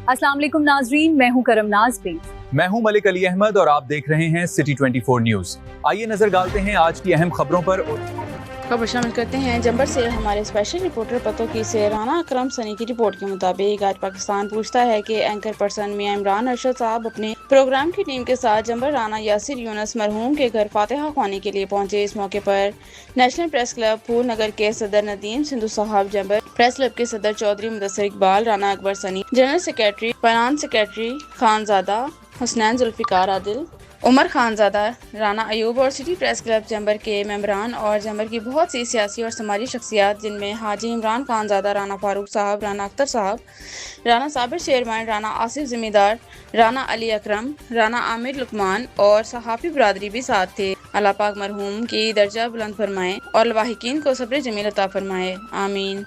अस्सलाम वालेकुम नाजरीन, मैं हूं करम नाज पे। मैं हूं मलिक अली अहमद और आप देख रहे हैं सिटी 24 न्यूज। आइए नजर डालते हैं आज की अहम खबरों पर। खबर शामिल करते हैं जंबर से हमारे स्पेशल रिपोर्टर पतो की से राना अकरम सनी की रिपोर्ट के मुताबिक आज पाकिस्तान पूछता है कि एंकर पर्सन मियां इमरान अरशद साहब अपने प्रोग्राम की टीम के साथ जंबर राना यासिर यूनस मरहूम के घर फातिहा ख्वानी के लिए पहुंचे। इस मौके पर नेशनल प्रेस क्लब फूल नगर के सदर नदीम सिंधु साहब, जंबर प्रेस क्लब के सदर Chaudhry Mudassir Iqbal, Rana Akbar Sunny, general secretary, finance secretary Khanzada, Husnain Zulfiqar Adil, Umar Khanzada, Rana Ayub और सिटी प्रेस क्लब जंबर के मेंबरान और जंबर की बहुत सी सियासी और समाजी शख्सियात जिनमें हाजी इमरान खानजादा, राना फारूक साहब, राना अख्तर साहब, राना साबिर शेरमान, राना आसिफ जिम्मेदार, राना अली अकरम, राना आमिर लुकमान और सहाफ़ी बरादरी भी साथ थे। अल्लाह पाक मरहूम की दर्जा बुलंद फरमाए और लवाहिकीन को सब्र जमील अता फरमाए, आमीन।